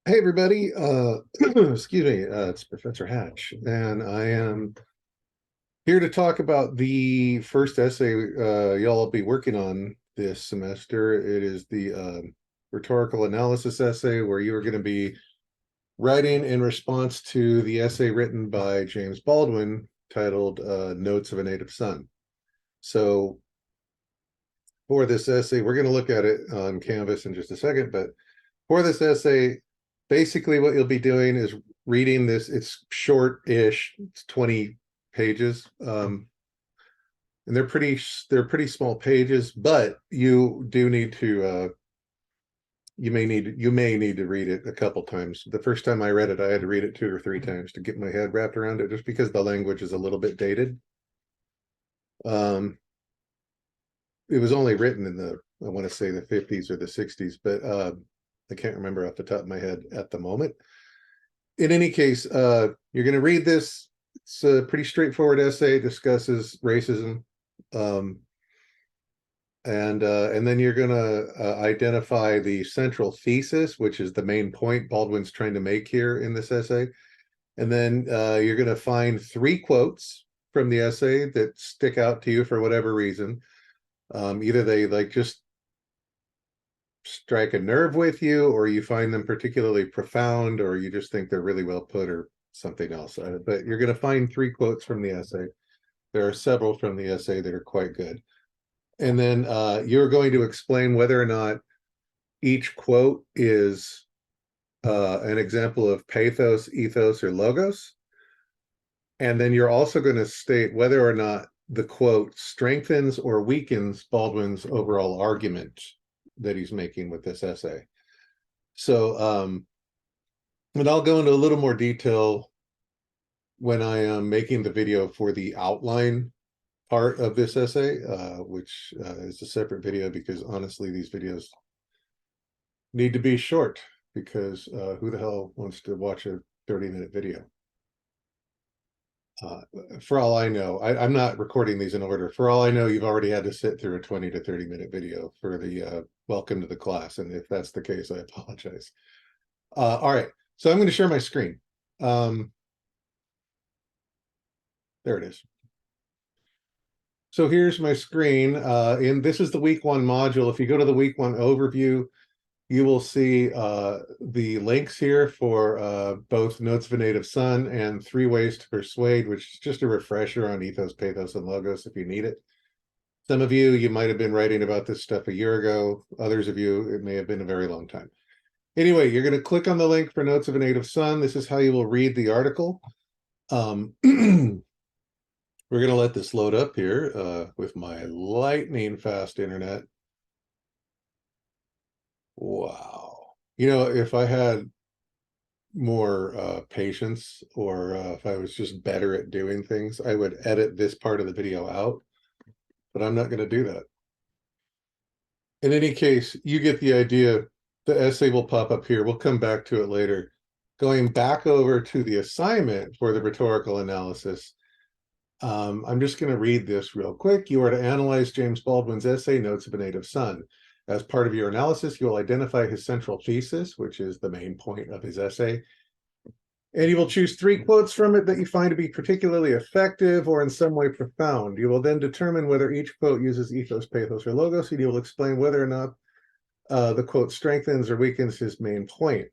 Hey everybody, excuse me, it's Professor Hatch, and I am here to talk about the first essay y'all will be working on this semester. It is the rhetorical analysis essay where you are going to be writing in response to the essay written by James Baldwin titled Notes of a Native Son. So for this essay, we're going to look at it on Canvas in just a second, but for this essay, basically what you'll be doing is reading this. It's short-ish, it's 20 pages. And they're pretty small pages, but you do need to you may need to read it a couple times. The first time I read it, I had to read it 2 or 3 times to get my head wrapped around it, just because the language is a little bit dated. It was only written in I want to say the 50s or the 60s, but I can't remember off the top of my head at the moment. In any case, you're going to read this. It's a pretty straightforward essay, discusses racism. And then you're going to identify the central thesis, which is the main point Baldwin's trying to make here in this essay. And then you're going to find 3 quotes from the essay that stick out to you for whatever reason. Either they just strike a nerve with you, or you find them particularly profound, or you just think they're really well put, or something else. But you're going to find 3 quotes from the essay. There are several from the essay that are quite good. And then you're going to explain whether or not each quote is an example of pathos, ethos, or logos. And then you're also going to state whether or not the quote strengthens or weakens Baldwin's overall argument that he's making with this essay. So, and I'll go into a little more detail when I am making the video for the outline part of this essay, which is a separate video, because honestly, these videos need to be short, because who the hell wants to watch a 30-minute video? For all I know, I'm not recording these in order. For all I know, you've already had to sit through a 20 to 30-minute video for the welcome to the class. And if that's the case, I apologize. All right, so I'm going to share my screen. There it is. So here's my screen. And this is the week 1 module. If you go to the week 1 overview, you will see the links here for both Notes of a Native Son and 3 Ways to Persuade, which is just a refresher on ethos, pathos, and logos if you need it. Some of you might have been writing about this stuff a year ago. Others of you, it may have been a very long time. Anyway, you're going to click on the link for Notes of a Native Son. This is how you will read the article. We're going to let this load up here with my lightning fast internet. Wow. You know, if I had more patience, or if I was just better at doing things, I would edit this part of the video out, but I'm not going to do that. In any case, you get the idea. The essay will pop up here. We'll come back to it later. Going back over to the assignment for the rhetorical analysis, I'm just going to read this real quick. You are to analyze James Baldwin's essay, Notes of a Native Son. As part of your analysis, you will identify his central thesis, which is the main point of his essay. And you will choose 3 quotes from it that you find to be particularly effective or in some way profound. You will then determine whether each quote uses ethos, pathos, or logos, and you will explain whether or not the quote strengthens or weakens his main point.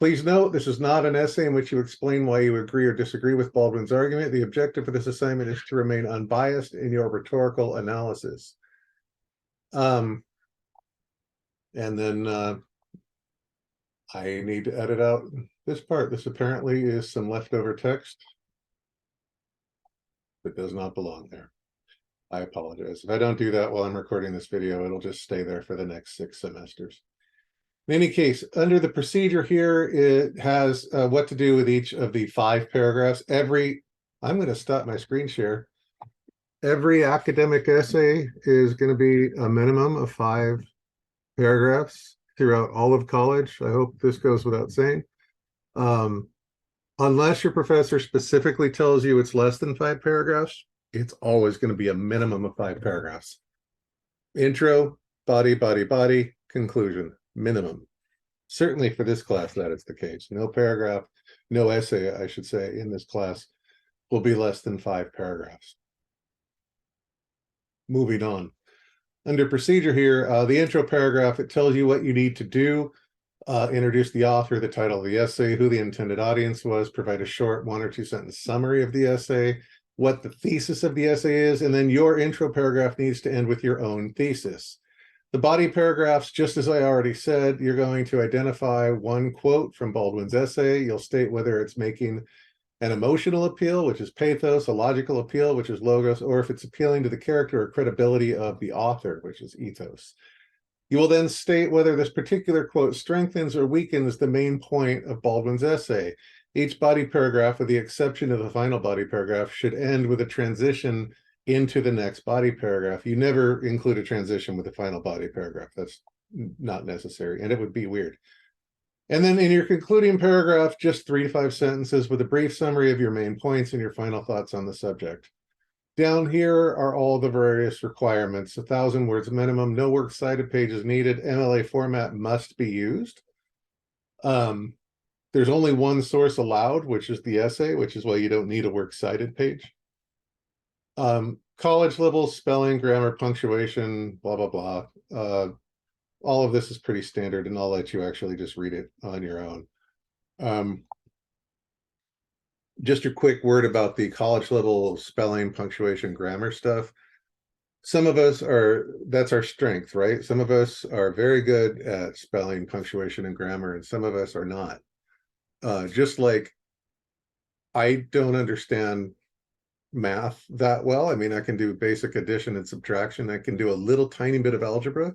Please note, this is not an essay in which you explain why you agree or disagree with Baldwin's argument. The objective of this assignment is to remain unbiased in your rhetorical analysis. And then I need to edit out this part. This apparently is some leftover text that does not belong there. I apologize. If I don't do that while I'm recording this video, it'll just stay there for the next 6 semesters. In any case, under the procedure here, it has what to do with each of the 5 paragraphs. I'm going to stop my screen share. Every academic essay is going to be a minimum of 5 paragraphs throughout all of college. I hope this goes without saying. Unless your professor specifically tells you it's less than 5 paragraphs, it's always going to be a minimum of 5 paragraphs. Intro, body, body, body, conclusion, minimum. Certainly for this class, that is the case. No paragraph, no essay, I should say, in this class will be less than 5 paragraphs. Moving on. Under procedure here, the intro paragraph, it tells you what you need to do. Introduce the author, the title of the essay, who the intended audience was, provide a short 1 or 2 sentence summary of the essay, what the thesis of the essay is, and then your intro paragraph needs to end with your own thesis. The body paragraphs, just as I already said, you're going to identify one quote from Baldwin's essay. You'll state whether it's making an emotional appeal, which is pathos, a logical appeal, which is logos, or if it's appealing to the character or credibility of the author, which is ethos. You will then state whether this particular quote strengthens or weakens the main point of Baldwin's essay. Each body paragraph, with the exception of the final body paragraph, should end with a transition into the next body paragraph. You never include a transition with the final body paragraph. That's not necessary, and it would be weird. And then in your concluding paragraph, just 3 to 5 sentences with a brief summary of your main points and your final thoughts on the subject. Down here are all the various requirements. 1,000 words minimum, no works cited pages needed, MLA format must be used. There's only one source allowed, which is the essay, which is why you don't need a works cited page. College level, spelling, grammar, punctuation, blah, blah, blah. All of this is pretty standard, and I'll let you actually just read it on your own. Just a quick word about the college level spelling, punctuation, grammar stuff. Some of us are, that's our strength, right? Some of us are very good at spelling, punctuation, and grammar, and some of us are not. Just like I don't understand math that well. I mean, I can do basic addition and subtraction. I can do a little tiny bit of algebra.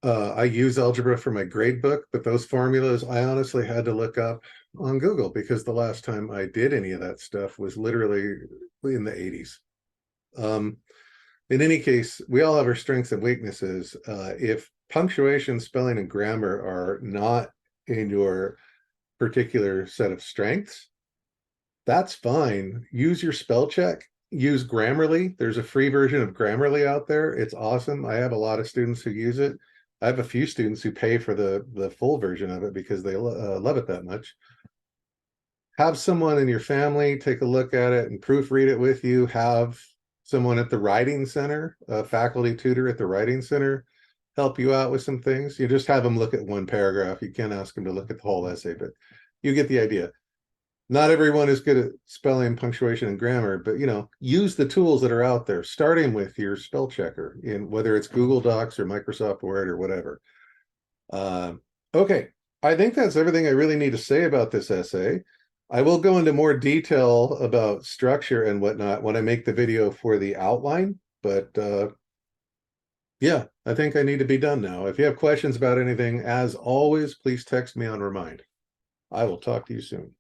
I use algebra for my grade book, but those formulas I honestly had to look up on Google because the last time I did any of that stuff was literally in the 80s. In any case, we all have our strengths and weaknesses. If punctuation, spelling, and grammar are not in your particular set of strengths, that's fine. Use your spell check. Use Grammarly. There's a free version of Grammarly out there. It's awesome. I have a lot of students who use it. I have a few students who pay for the full version of it because they love it that much. Have someone in your family take a look at it and proofread it with you. Have someone at the writing center, a faculty tutor at the writing center, help you out with some things. You just have them look at one paragraph. You can't ask them to look at the whole essay, but you get the idea. Not everyone is good at spelling, punctuation, and grammar, but use the tools that are out there, starting with your spell checker, in whether it's Google Docs or Microsoft Word or whatever. Okay, I think that's everything I really need to say about this essay. I will go into more detail about structure and whatnot when I make the video for the outline, but yeah, I think I need to be done now. If you have questions about anything, as always, please text me on Remind. I will talk to you soon.